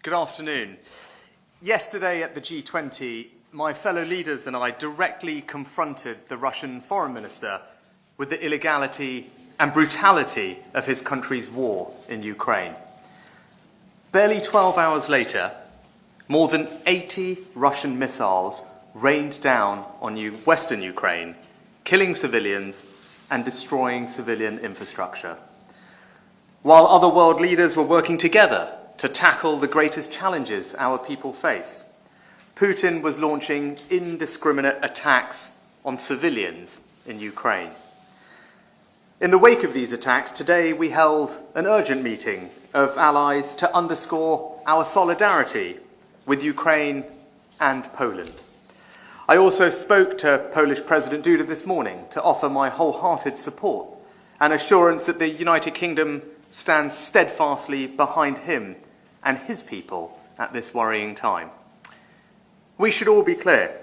Good afternoon. Yesterday at the G20, my fellow leaders and I directly confronted the Russian foreign minister with the illegality and brutality of his country's war in Ukraine. Barely 12 hours later, more than 80 Russian missiles rained down on western Ukraine, killing civilians and destroying civilian infrastructure. While other world leaders were working together to tackle the greatest challenges our people face, Putin was launching indiscriminate attacks on civilians in Ukraine. In the wake of these attacks, today we held an urgent meeting of allies to underscore our solidarity with Ukraine and Poland. I also spoke to Polish President Duda this morning to offer my wholehearted support and assurance that the United Kingdom stands steadfastly behind him and his people at this worrying time. We should all be clear,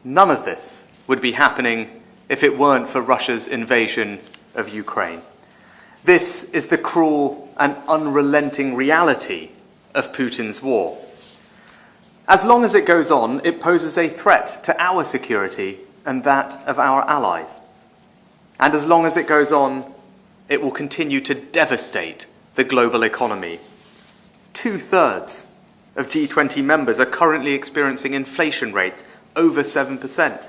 none of this would be happening if it weren't for Russia's invasion of Ukraine. This is the cruel and unrelenting reality of Putin's war. As long as it goes on, it poses a threat to our security and that of our allies. And as long as it goes on, it will continue to devastate the global economy. 2/3 of G20 members are currently experiencing inflation rates over 7%.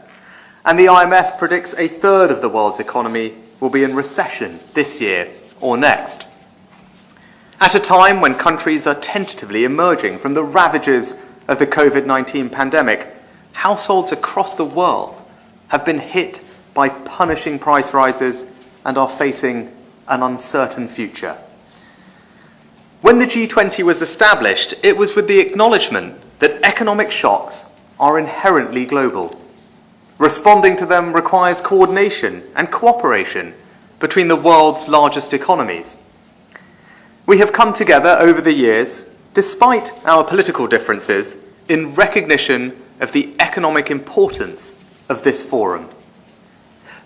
And the IMF predicts a third of the world's economy will be in recession this year or next. At a time when countries are tentatively emerging from the ravages of the COVID-19 pandemic, households across the world have been hit by punishing price rises and are facing an uncertain future. When the G20 was established, it was with the acknowledgement that economic shocks are inherently global. Responding to them requires coordination and cooperation between the world's largest economies. We have come together over the years, despite our political differences, in recognition of the economic importance of this forum.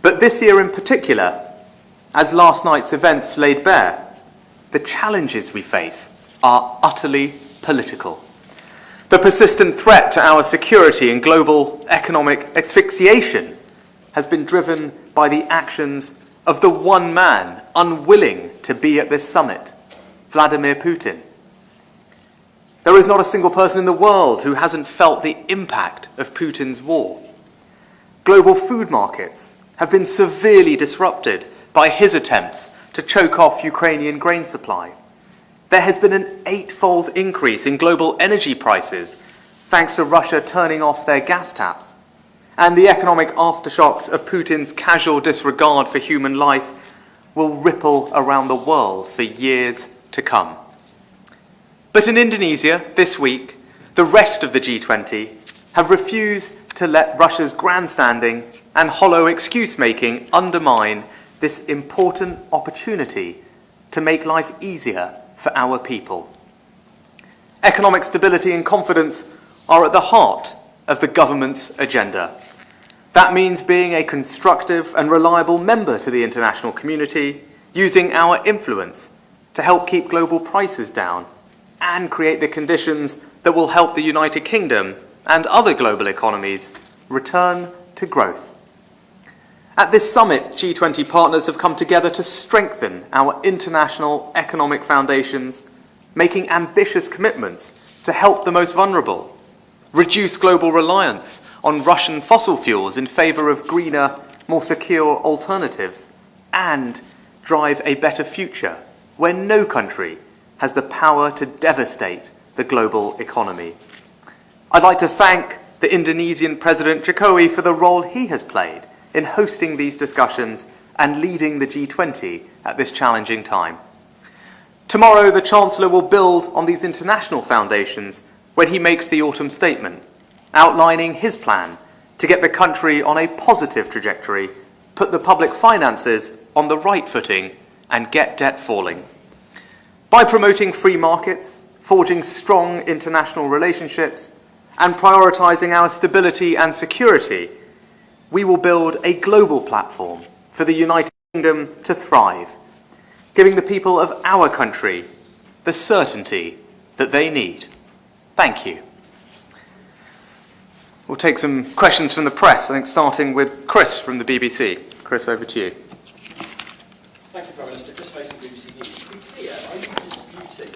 But this year in particular, as last night's events laid bare, the challenges we face are utterly political. The persistent threat to our security and global economic asphyxiation has been driven by the actions of the one man unwilling to be at this summit, Vladimir Putin. There is not a single person in the world who hasn't felt the impact of Putin's war. Global food markets have been severely disrupted by his attempts to choke off Ukrainian grain supply. There has been an 8-fold increase in global energy prices thanks to Russia turning off their gas taps. And the economic aftershocks of Putin's casual disregard for human life will ripple around the world for years to come. But in Indonesia this week, the rest of the G20 have refused to let Russia's grandstanding and hollow excuse-making undermine this important opportunity to make life easier for our people. Economic stability and confidence are at the heart of the government's agenda. That means being a constructive and reliable member to the international community, using our influence to help keep global prices down and create the conditions that will help the United Kingdom and other global economies return to growth. At this summit, G20 partners have come together to strengthen our international economic foundations, making ambitious commitments to help the most vulnerable, reduce global reliance on Russian fossil fuels in favour of greener, more secure alternatives, and drive a better future where no country has the power to devastate the global economy. I'd like to thank the Indonesian President Jokowi for the role he has played in hosting these discussions and leading the G20 at this challenging time. Tomorrow, the Chancellor will build on these international foundations when he makes the autumn statement, outlining his plan to get the country on a positive trajectory, put the public finances on the right footing, and get debt falling. By promoting free markets, forging strong international relationships, and prioritising our stability and security, we will build a global platform for the United Kingdom to thrive, giving the people of our country the certainty that they need. Thank you. We'll take some questions from the press, I think starting with Chris from the BBC. Chris, over to you. Thank you, Prime Minister. Chris Mason, BBC News. To be clear, are you disputing